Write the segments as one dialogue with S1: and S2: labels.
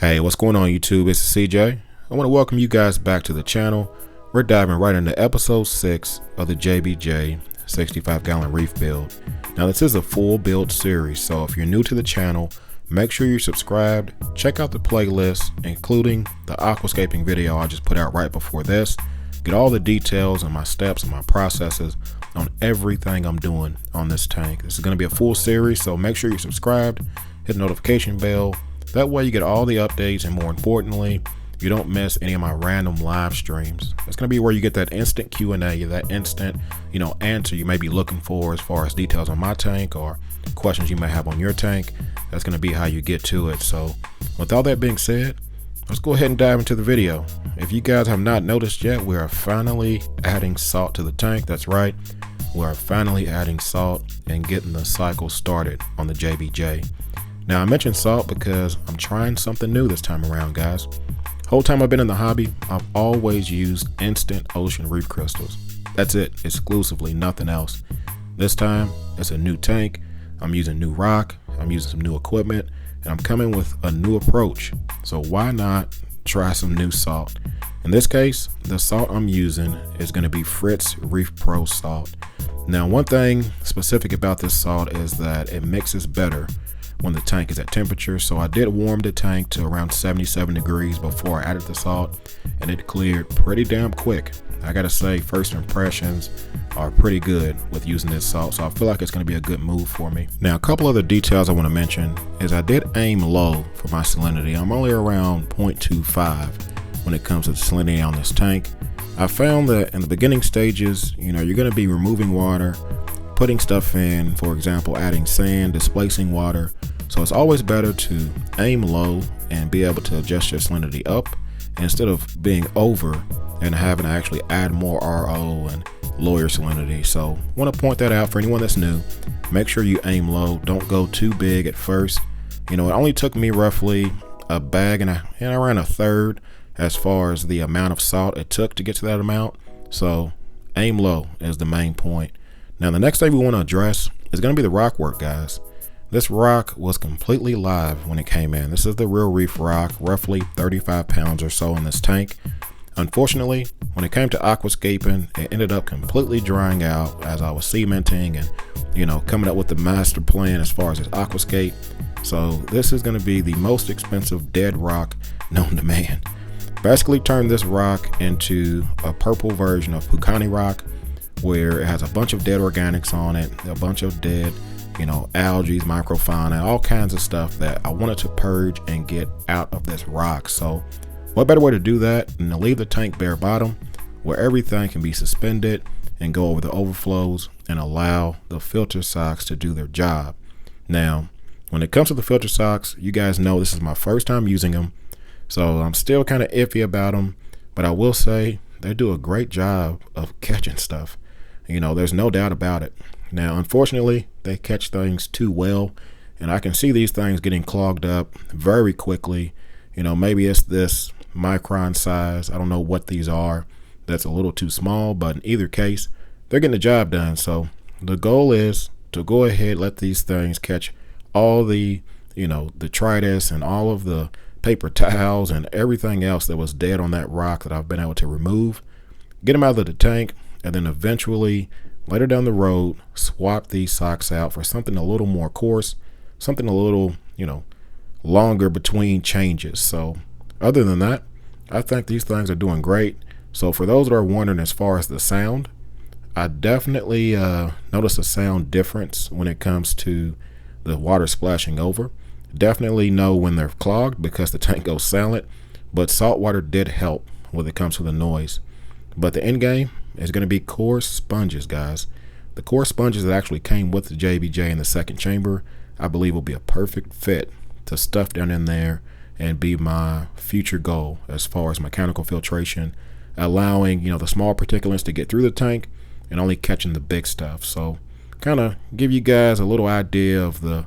S1: Hey, what's going on YouTube? It's CJ. I want to welcome you guys back to the channel. We're diving right into episode 6 of the JBJ 65-gallon reef build. Now this is a full build series, so if you're new to the channel, make sure you're subscribed. Check out the playlist, including the aquascaping video I just put out right before this. Get all the details and my steps and my processes on everything I'm doing on this tank. This is going to be a full series, so make sure you're subscribed, hit the notification bell. That way you get all the updates, and more importantly, you don't miss any of my random live streams. It's going to be where you get that instant Q&A, that instant, answer you may be looking for as far as details on my tank or questions you may have on your tank. That's going to be how you get to it. So with all that being said, let's go ahead and dive into the video. If you guys have not noticed yet, we are finally adding salt to the tank. That's right. We are finally adding salt and getting the cycle started on the JBJ. Now I mentioned salt because I'm trying something new this time around, guys. Whole time I've been in the hobby, I've always used instant ocean reef crystals. That's it, exclusively, nothing else. This time it's a new tank, I'm using new rock, I'm using some new equipment, and I'm coming with a new approach. So why not try some new salt? In this case, the salt I'm using is going to be Fritz Reef Pro salt. Now one thing specific about this salt is that it mixes better when the tank is at temperature. So I did warm the tank to around 77 degrees before I added the salt, and it cleared pretty damn quick. I gotta say, first impressions are pretty good with using this salt, so I feel like it's gonna be a good move for me. Now a couple other details I want to mention is I did aim low for my salinity. I'm only around 0.25 when it comes to the salinity on this tank. I found that in the beginning stages, you're gonna be removing water, putting stuff in, for example, adding sand, displacing water. So it's always better to aim low and be able to adjust your salinity up instead of being over and having to actually add more RO and lower your salinity. So I want to point that out for anyone that's new. Make sure you aim low. Don't go too big at first. It only took me roughly a bag and around a third as far as the amount of salt it took to get to that amount. So aim low is the main point. Now the next thing we want to address is going to be the Rockwork, guys. This rock was completely live when it came in. This is the real reef rock, roughly 35 pounds or so in this tank. Unfortunately, when it came to aquascaping, it ended up completely drying out as I was cementing and coming up with the master plan as far as this aquascape. So this is going to be the most expensive dead rock known to man. Basically turned this rock into a purple version of Pucani rock, where it has a bunch of dead organics on it, a bunch of dead algae, microfauna, all kinds of stuff that I wanted to purge and get out of this rock. So what better way to do that than to leave the tank bare bottom where everything can be suspended and go over the overflows and allow the filter socks to do their job. Now when it comes to the filter socks, you guys know this is my first time using them, so I'm still kind of iffy about them, but I will say they do a great job of catching stuff. There's no doubt about it. Now unfortunately they catch things too well, and I can see these things getting clogged up very quickly. Maybe it's this micron size, I don't know what these are, that's a little too small, but in either case they're getting the job done. So the goal is to go ahead, let these things catch all the the detritus and all of the paper towels and everything else that was dead on that rock that I've been able to remove, get them out of the tank, and then eventually later down the road swap these socks out for something a little more coarse, something a little longer between changes. So other than that, I think these things are doing great. So for those that are wondering as far as the sound, I definitely notice a sound difference when it comes to the water splashing over. Definitely know when they're clogged because the tank goes silent, but salt water did help when it comes to the noise. But the end game is going to be coarse sponges, guys. The coarse sponges that actually came with the JBJ in the second chamber, I believe will be a perfect fit to stuff down in there and be my future goal as far as mechanical filtration, allowing the small particulates to get through the tank and only catching the big stuff. So kind of give you guys a little idea of the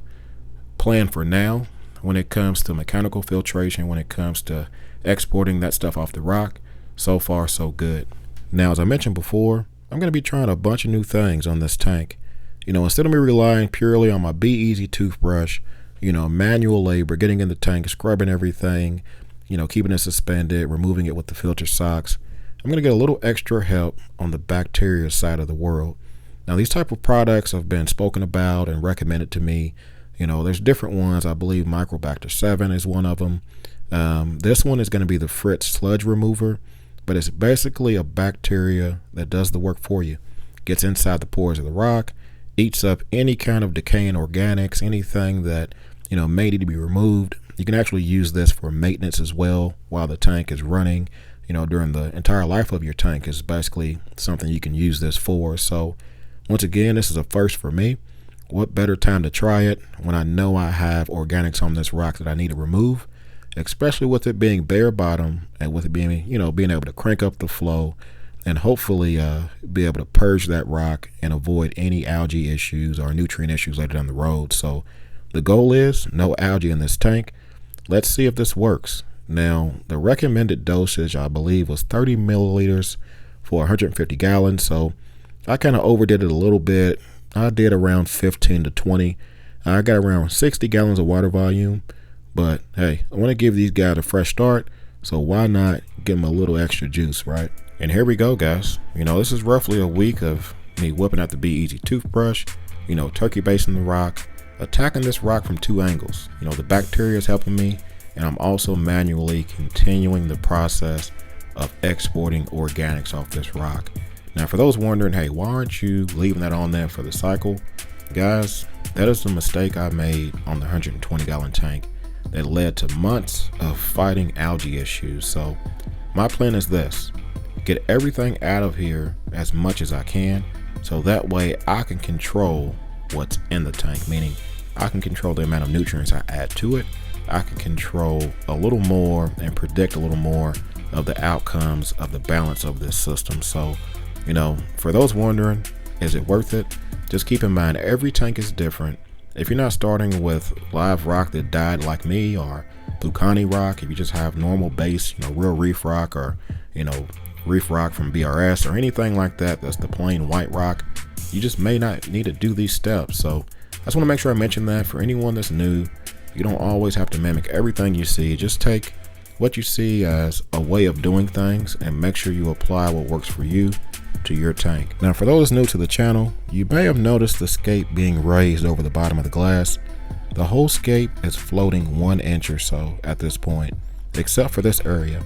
S1: plan for now when it comes to mechanical filtration, when it comes to exporting that stuff off the rock. So far so good. Now as I mentioned before, I'm going to be trying a bunch of new things on this tank. Instead of me relying purely on my Be Easy toothbrush, manual labor, getting in the tank, scrubbing everything, keeping it suspended, removing it with the filter socks. I'm going to get a little extra help on the bacteria side of the world. Now, these type of products have been spoken about and recommended to me. There's different ones. I believe Microbacter 7 is one of them. This one is going to be the Fritz sludge remover, but it's basically a bacteria that does the work for you. Gets inside the pores of the rock, eats up any kind of decaying organics, anything that may need to be removed. You can actually use this for maintenance as well while the tank is running. During the entire life of your tank is basically something you can use this for. So once again, this is a first for me. What better time to try it when I know I have organics on this rock that I need to remove, especially with it being bare bottom and with it being, being able to crank up the flow and hopefully be able to purge that rock and avoid any algae issues or nutrient issues later down the road. So the goal is no algae in this tank. Let's see if this works. Now, the recommended dosage, I believe, was 30 milliliters for 150 gallons. So I kind of overdid it a little bit. I did around 15 to 20. I got around 60 gallons of water volume. But hey, I want to give these guys a fresh start. So why not give them a little extra juice, right? And here we go, guys. This is roughly a week of me whipping out the Be Easy toothbrush, turkey basing the rock, attacking this rock from two angles. The bacteria is helping me. And I'm also manually continuing the process of exporting organics off this rock. Now, for those wondering, hey, why aren't you leaving that on there for the cycle? Guys, that is the mistake I made on the 120 gallon tank that led to months of fighting algae issues. So my plan is this: get everything out of here as much as I can, so that way I can control what's in the tank, meaning I can control the amount of nutrients I add to it. I can control a little more and predict a little more of the outcomes of the balance of this system. So, for those wondering, is it worth it? Just keep in mind, every tank is different. If you're not starting with live rock that died like me, or Bucani rock, if you just have normal base, real reef rock, or, reef rock from BRS or anything like that, that's the plain white rock, you just may not need to do these steps. So I just want to make sure I mention that for anyone that's new. You don't always have to mimic everything you see. Just take what you see as a way of doing things and make sure you apply what works for you to your tank. Now, for those new to the channel, you may have noticed the scape being raised over the bottom of the glass. The whole scape is floating 1 inch or so at this point, except for this area.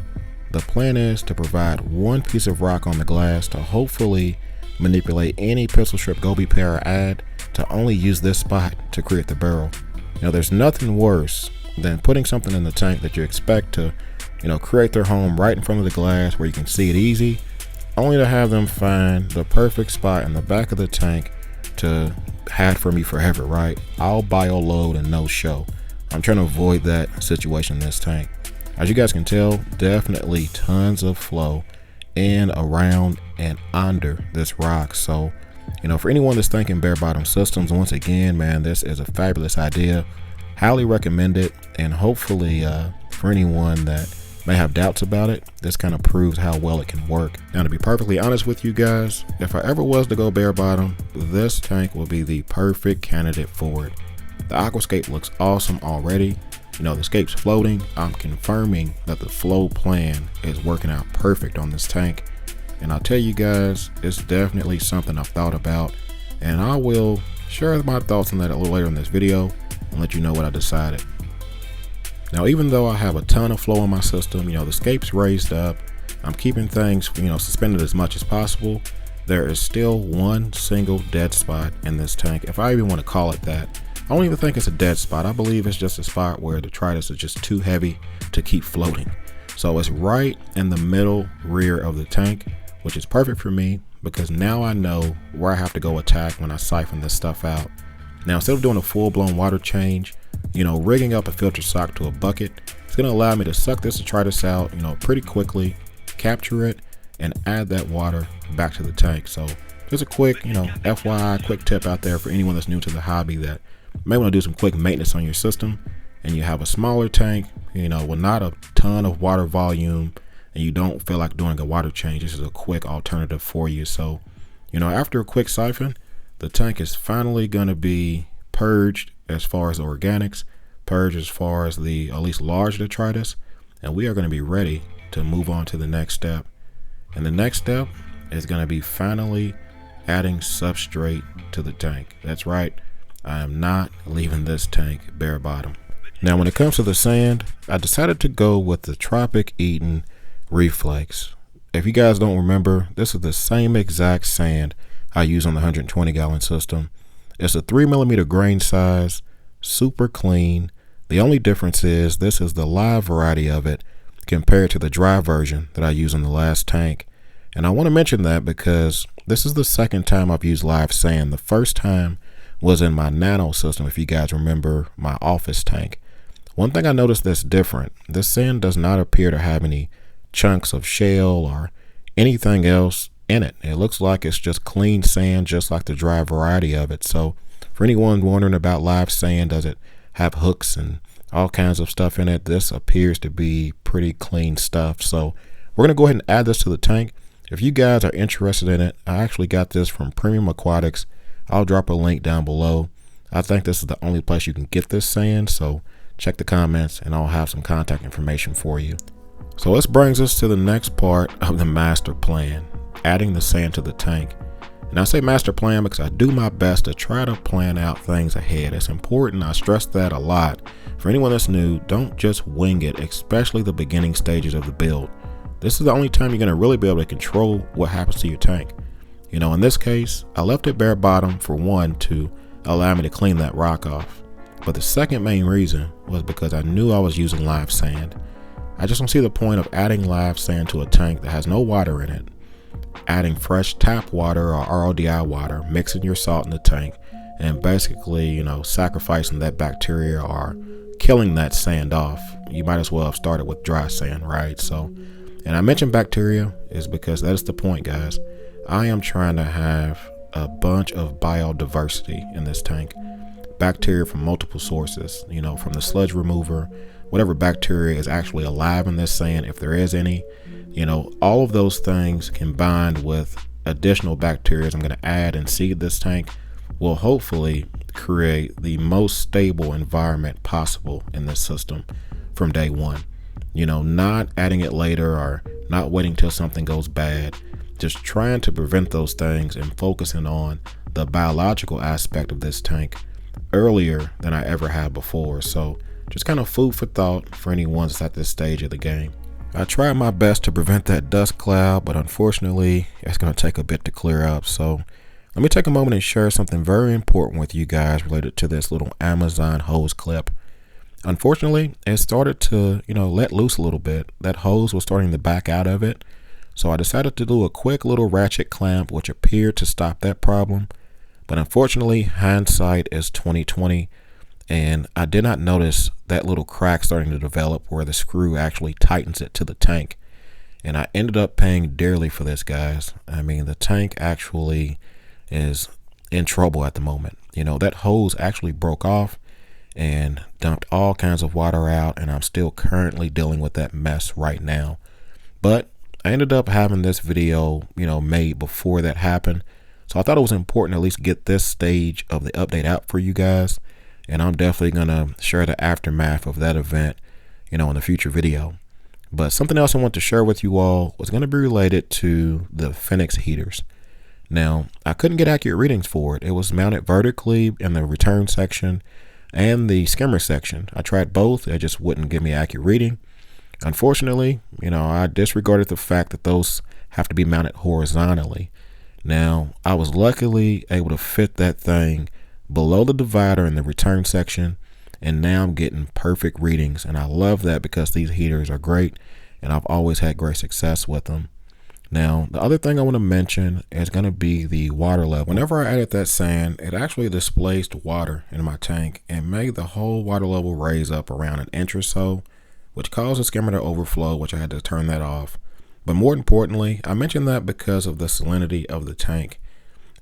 S1: The plan is to provide one piece of rock on the glass to hopefully manipulate any pistol strip goby pair I add to only use this spot to create the barrel. There's nothing worse than putting something in the tank that you expect to, create their home right in front of the glass where you can see it easy, only to have them find the perfect spot in the back of the tank to hide from you forever, right? I'll bio load and no show. I'm trying to avoid that situation in this tank. As you guys can tell, definitely tons of flow in, around, and under this rock. So, for anyone that's thinking bare bottom systems, once again, man, this is a fabulous idea. Highly recommend it. And hopefully for anyone that may have doubts about it, this kind of proves how well it can work. Now, to be perfectly honest with you guys, if I ever was to go bare bottom, this tank will be the perfect candidate for it. The Aquascape looks awesome already. The scape's floating. I'm confirming that the flow plan is working out perfect on this tank. And I'll tell you guys, it's definitely something I've thought about, and I will share my thoughts on that a little later in this video and let you know what I decided. Now, even though I have a ton of flow in my system, the scape's raised up, I'm keeping things, suspended as much as possible, there is still one single dead spot in this tank, if I even want to call it that. I don't even think it's a dead spot. I believe it's just a spot where the detritus is just too heavy to keep floating. So it's right in the middle rear of the tank, which is perfect for me because now I know where I have to go attack when I siphon this stuff out. Now, instead of doing a full-blown water change, rigging up a filter sock to a bucket, it's going to allow me to suck this detritus out, pretty quickly, capture it, and add that water back to the tank. So just a quick, FYI, quick tip out there for anyone that's new to the hobby that may want to do some quick maintenance on your system, and you have a smaller tank, with not a ton of water volume, and you don't feel like doing a water change. This is a quick alternative for you. So, after a quick siphon, the tank is finally going to be purged as far as organics. purge as far as the at least large detritus, and we are going to be ready to move on to the next step. And the next step is going to be finally adding substrate to the tank. That's right, I am not leaving this tank bare bottom. Now when it comes to the sand, I decided to go with the Tropic Eaten Reef Flakes. If you guys don't remember, this is the same exact sand I use on the 120 gallon system. It's a 3mm grain size, super clean. The only difference is this is the live variety of it compared to the dry version that I used on the last tank. And I want to mention that because this is the second time I've used live sand. The first time was in my nano system, if you guys remember my office tank. One thing I noticed that's different, this sand does not appear to have any chunks of shell or anything else in it. It looks like it's just clean sand, just like the dry variety of it. So for anyone wondering about live sand, does it have hooks and all kinds of stuff in it, this appears to be pretty clean stuff. So we're going to go ahead and add this to the tank. If you guys are interested in it, I actually got this from Premium Aquatics. I'll drop a link down below. I think this is the only place you can get this sand, so check the comments and I'll have some contact information for you. So this brings us to the next part of the master plan, adding the sand to the tank. And I say master plan because I do my best to try to plan out things ahead. It's important, I stress that a lot. For anyone that's new, don't just wing it, especially the beginning stages of the build. This is the only time you're going to really be able to control what happens to your tank. You know, in this case, I left it bare bottom for one, to allow me to clean that rock off. But the second main reason was because I knew I was using live sand. I just don't see the point of adding live sand to a tank that has no water in it. Adding fresh tap water or RODI water, mixing your salt in the tank, and basically, you know, sacrificing that bacteria or killing that sand off. You might as well have started with dry sand, right? So, and I mentioned bacteria is because that is the point, guys. I am trying to have a bunch of biodiversity in this tank. Bacteria from multiple sources, you know, from the sludge remover, whatever bacteria is actually alive in this sand, if there is any, you know, all of those things combined with additional bacteria I'm going to add and seed this tank will hopefully create the most stable environment possible in this system from day one. You know, not adding it later or not waiting till something goes bad, just trying to prevent those things and focusing on the biological aspect of this tank earlier than I ever had before. So just kind of food for thought for anyone that's at this stage of the game. I tried my best to prevent that dust cloud, but unfortunately it's going to take a bit to clear up. So let me take a moment and share something very important with you guys related to this little Amazon hose clip. Unfortunately, it started to, you know, let loose a little bit. That hose was starting to back out of it. So I decided to do a quick little ratchet clamp, which appeared to stop that problem. But unfortunately, hindsight is 2020. And I did not notice that little crack starting to develop where the screw actually tightens it to the tank. And I ended up paying dearly for this, guys. I mean, the tank actually is in trouble at the moment. You know, that hose actually broke off and dumped all kinds of water out, and I'm still currently dealing with that mess right now. But I ended up having this video, you know, made before that happened. So I thought it was important to at least get this stage of the update out for you guys. And I'm definitely going to share the aftermath of that event, you know, in a future video. But something else I want to share with you all was going to be related to the Finnex heaters. Now, I couldn't get accurate readings for it. It was mounted vertically in the return section and the skimmer section. I tried both. It just wouldn't give me accurate reading. Unfortunately, you know, I disregarded the fact that those have to be mounted horizontally. Now, I was luckily able to fit that thing below the divider in the return section, and now I'm getting perfect readings, and I love that because these heaters are great and I've always had great success with them. Now, the other thing I want to mention is going to be the water level. Whenever I added that sand, it actually displaced water in my tank and made the whole water level raise up around an inch or so, which caused the skimmer to overflow, which I had to turn that off. But more importantly, I mentioned that because of the salinity of the tank.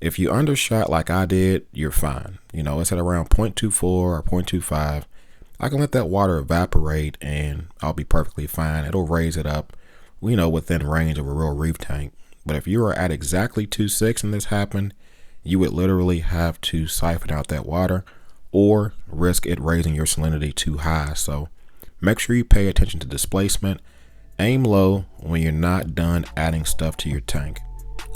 S1: If you undershot like I did, you're fine. You know, it's at around 0.24 or 0.25. I can let that water evaporate and I'll be perfectly fine. It'll raise it up, you know, within range of a real reef tank. But if you were at exactly 2.6 and this happened, you would literally have to siphon out that water, or risk it raising your salinity too high. So make sure you pay attention to displacement. Aim low when you're not done adding stuff to your tank.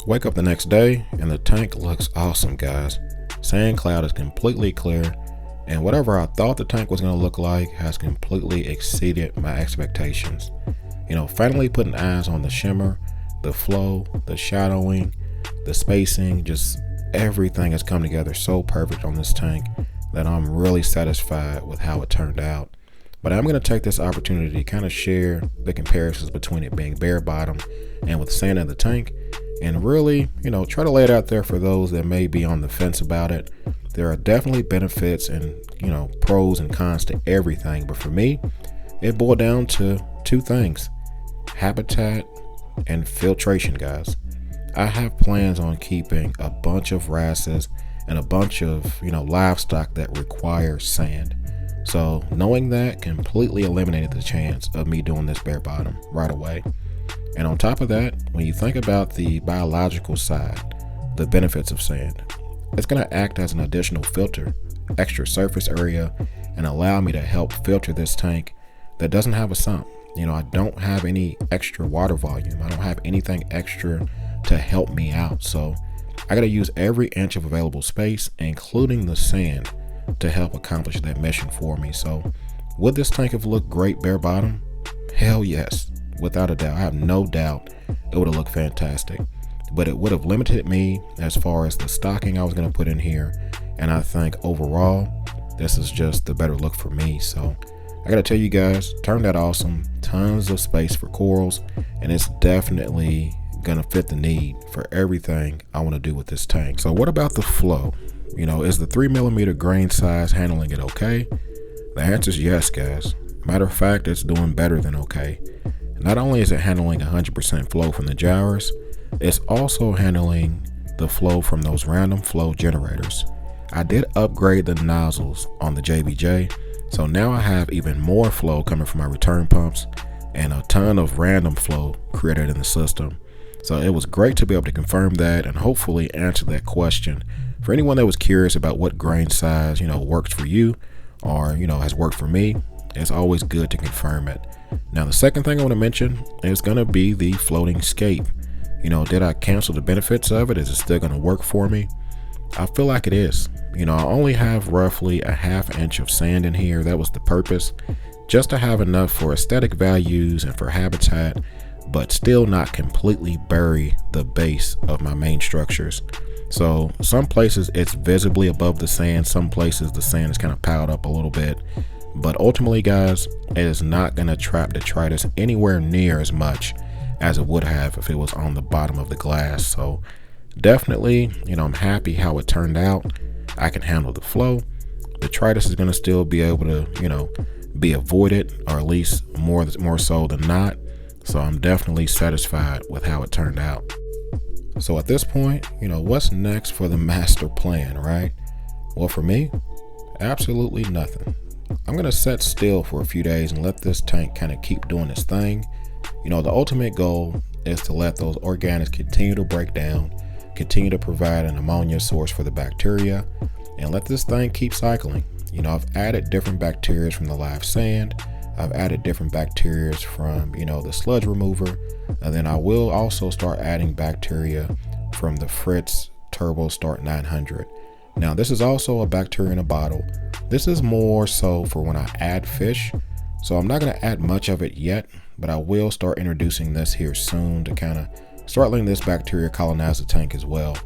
S1: Wake up the next day and the tank looks awesome, guys. Sand cloud is completely clear, and whatever I thought the tank was going to look like has completely exceeded my expectations. Finally putting eyes on the shimmer, the flow, the shadowing, the spacing, just everything has come together so perfect on this tank that I'm really satisfied with how it turned out. But I'm going to take this opportunity to kind of share the comparisons between it being bare bottom and with sand in the tank, and really, try to lay it out there for those that may be on the fence about it. There are definitely benefits and, pros and cons to everything. But for me, it boiled down to two things: habitat and filtration, guys. I have plans on keeping a bunch of wrasses and a bunch of, livestock that require sand. So knowing that completely eliminated the chance of me doing this bare bottom right away. And on top of that, when you think about the biological side, the benefits of sand, it's going to act as an additional filter, extra surface area, and allow me to help filter this tank that doesn't have a sump. I don't have any extra water volume. I don't have anything extra to help me out. So I got to use every inch of available space, including the sand, to help accomplish that mission for me. So would this tank have looked great bare bottom? Hell yes, without a doubt. I have no doubt it would have looked fantastic, but it would have limited me as far as the stocking I was going to put in here. And I think overall, this is just the better look for me. So I got to tell you guys, turned out awesome. Tons of space for corals, and it's definitely going to fit the need for everything I want to do with this tank. So what about the flow? Is the 3mm grain size handling it okay? The answer is yes, guys. Matter of fact, it's doing better than okay. Not only is it handling 100% flow from the gyres, it's also handling the flow from those random flow generators. I did upgrade the nozzles on the JBJ, so now I have even more flow coming from my return pumps and a ton of random flow created in the system. So it was great to be able to confirm that and hopefully answer that question for anyone that was curious about what grain size, works for you or, has worked for me. It's always good to confirm it. Now, the second thing I want to mention is going to be the floating scape. Did I cancel the benefits of it? Is it still going to work for me? I feel like it is. I only have roughly a ½ inch of sand in here. That was the purpose, just to have enough for aesthetic values and for habitat, but still not completely bury the base of my main structures. So some places it's visibly above the sand, some places the sand is kind of piled up a little bit, but ultimately, guys, it is not going to trap detritus anywhere near as much as it would have if it was on the bottom of the glass. So definitely, I'm happy how it turned out. I can handle the flow. Detritus is going to still be able to, be avoided, or at least more so than not. So I'm definitely satisfied with how it turned out. So at this point, what's next for the master plan, right? Well, for me, absolutely nothing. I'm going to set still for a few days and let this tank kind of keep doing its thing. The ultimate goal is to let those organics continue to break down, continue to provide an ammonia source for the bacteria, and let this thing keep cycling. I've added different bacteria from the live sand. I've added different bacteria from, the sludge remover. And then I will also start adding bacteria from the Fritz Turbo Start 900. Now, this is also a bacteria in a bottle. This is more so for when I add fish. So I'm not going to add much of it yet, but I will start introducing this here soon to kind of start letting this bacteria colonize the tank as well.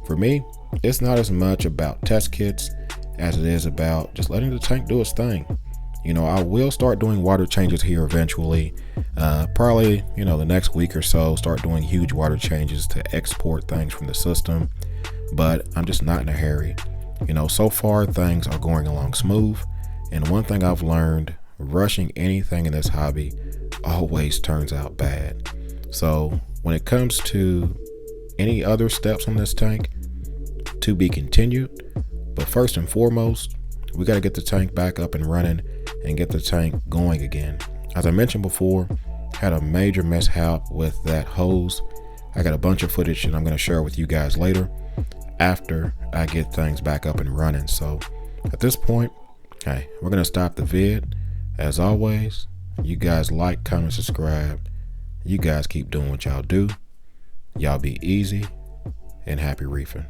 S1: For me, it's not as much about test kits as it is about just letting the tank do its thing. I will start doing water changes here eventually. Probably, the next week or so, start doing huge water changes to export things from the system. But I'm just not in a hurry. So far things are going along smooth. And one thing I've learned, rushing anything in this hobby always turns out bad. So when it comes to any other steps on this tank, to be continued. But first and foremost, we got to get the tank back up and running and get the tank going again. As I mentioned before, had a major mishap with that hose. I got a bunch of footage that I'm going to share with you guys later after I get things back up and running. So At this point, hey, we're gonna stop the vid. As always, you guys like, comment, subscribe. You guys keep doing what y'all do. Y'all be easy and happy reefing.